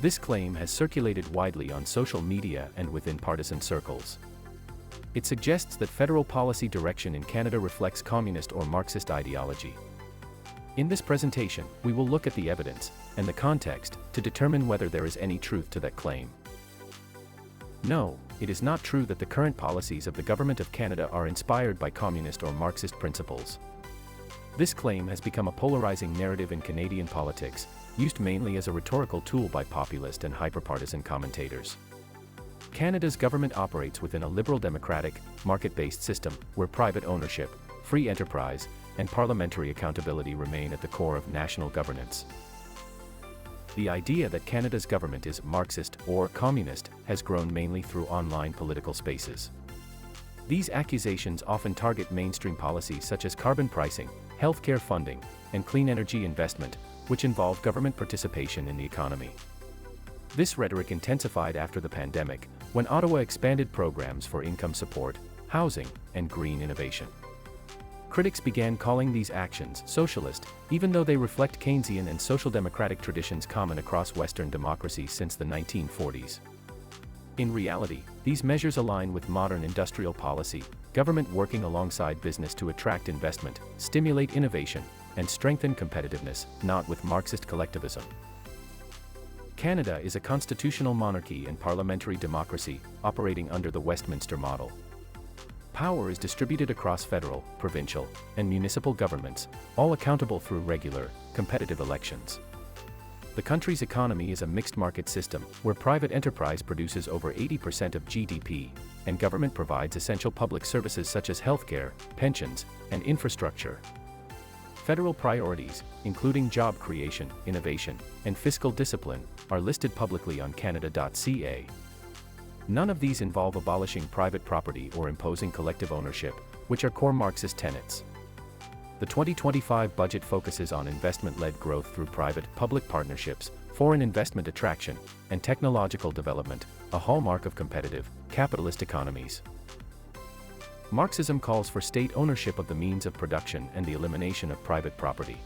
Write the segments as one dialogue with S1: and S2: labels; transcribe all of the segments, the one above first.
S1: This claim has circulated widely on social media and within partisan circles. It suggests that federal policy direction in Canada reflects communist or Marxist ideology. In this presentation, we will look at the evidence and the context to determine whether there is any truth to that claim. No, it is not true that the current policies of the Government of Canada are inspired by communist or Marxist principles. This claim has become a polarizing narrative in Canadian politics, used mainly as a rhetorical tool by populist and hyperpartisan commentators. Canada's government operates within a liberal democratic, market-based system, where private ownership, free enterprise, and parliamentary accountability remain at the core of national governance. The idea that Canada's government is Marxist or communist has grown mainly through online political spaces. These accusations often target mainstream policies such as carbon pricing, healthcare funding, and clean energy investment, which involve government participation in the economy. This rhetoric intensified after the pandemic, when Ottawa expanded programs for income support, housing, and green innovation. Critics began calling these actions socialist, even though they reflect Keynesian and social democratic traditions common across Western democracies since the 1940s. In reality, these measures align with modern industrial policy, government working alongside business to attract investment, stimulate innovation, and strengthen competitiveness, not with Marxist collectivism. Canada is a constitutional monarchy and parliamentary democracy, operating under the Westminster model. Power is distributed across federal, provincial, and municipal governments, all accountable through regular, competitive elections. The country's economy is a mixed market system, where private enterprise produces over 80% of GDP, and government provides essential public services such as healthcare, pensions, and infrastructure. Federal priorities, including job creation, innovation, and fiscal discipline, are listed publicly on Canada.ca. None of these involve abolishing private property or imposing collective ownership, which are core Marxist tenets. The 2025 budget focuses on investment-led growth through private-public partnerships, foreign investment attraction, and technological development, a hallmark of competitive, capitalist economies. Marxism calls for state ownership of the means of production and the elimination of private property.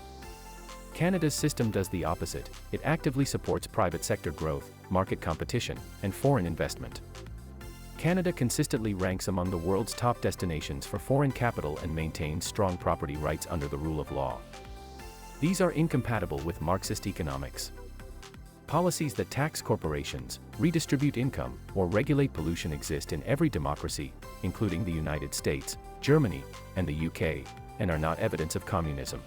S1: Canada's system does the opposite. It actively supports private sector growth, market competition, and foreign investment. Canada consistently ranks among the world's top destinations for foreign capital and maintains strong property rights under the rule of law. These are incompatible with Marxist economics. Policies that tax corporations, redistribute income, or regulate pollution exist in every democracy, including the United States, Germany, and the UK, and are not evidence of communism.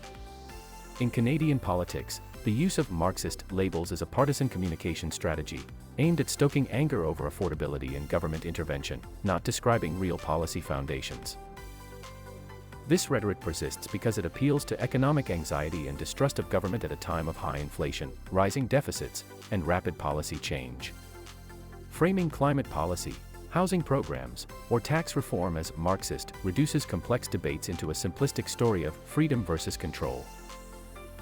S1: In Canadian politics, the use of Marxist labels is a partisan communication strategy, aimed at stoking anger over affordability and government intervention, not describing real policy foundations. This rhetoric persists because it appeals to economic anxiety and distrust of government at a time of high inflation, rising deficits, and rapid policy change. Framing climate policy, housing programs, or tax reform as Marxist reduces complex debates into a simplistic story of freedom versus control.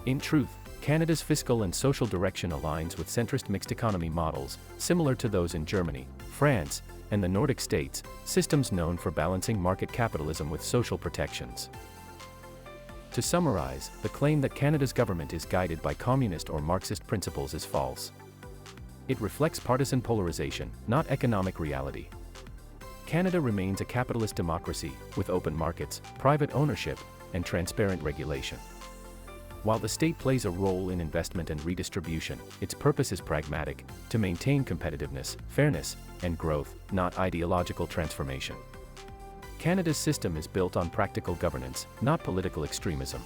S1: In truth, Canada's fiscal and social direction aligns with centrist mixed economy models, similar to those in Germany, France, and the Nordic states, systems known for balancing market capitalism with social protections. To summarize, the claim that Canada's government is guided by communist or Marxist principles is false. It reflects partisan polarization, not economic reality. Canada remains a capitalist democracy, with open markets, private ownership, and transparent regulation. While the state plays a role in investment and redistribution, its purpose is pragmatic, to maintain competitiveness, fairness, and growth, not ideological transformation. Canada's system is built on practical governance, not political extremism.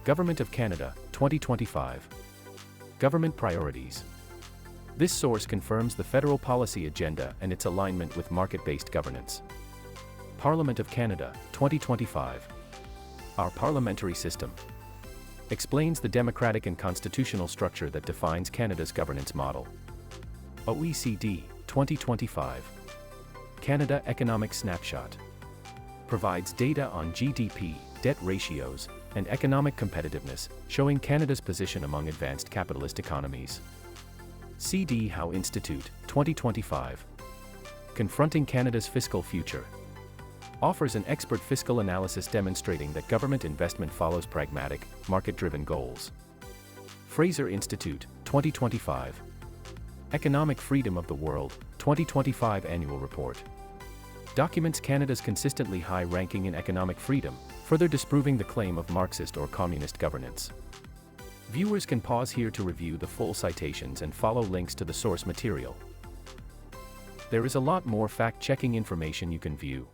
S1: Government of Canada, 2025. Government priorities. This source confirms the federal policy agenda and its alignment with market-based governance. Parliament of Canada, 2025. Our parliamentary system explains the democratic and constitutional structure that defines Canada's governance model. OECD, 2025. Canada Economic Snapshot provides data on GDP, debt ratios, and economic competitiveness, showing Canada's position among advanced capitalist economies. CD Howe Institute, 2025. Confronting Canada's Fiscal Future offers an expert fiscal analysis demonstrating that government investment follows pragmatic, market-driven goals. Fraser Institute, 2025. Economic Freedom of the World, 2025 Annual Report. Documents Canada's consistently high ranking in economic freedom, further disproving the claim of Marxist or communist governance. Viewers can pause here to review the full citations and follow links to the source material. There is a lot more fact-checking information you can view.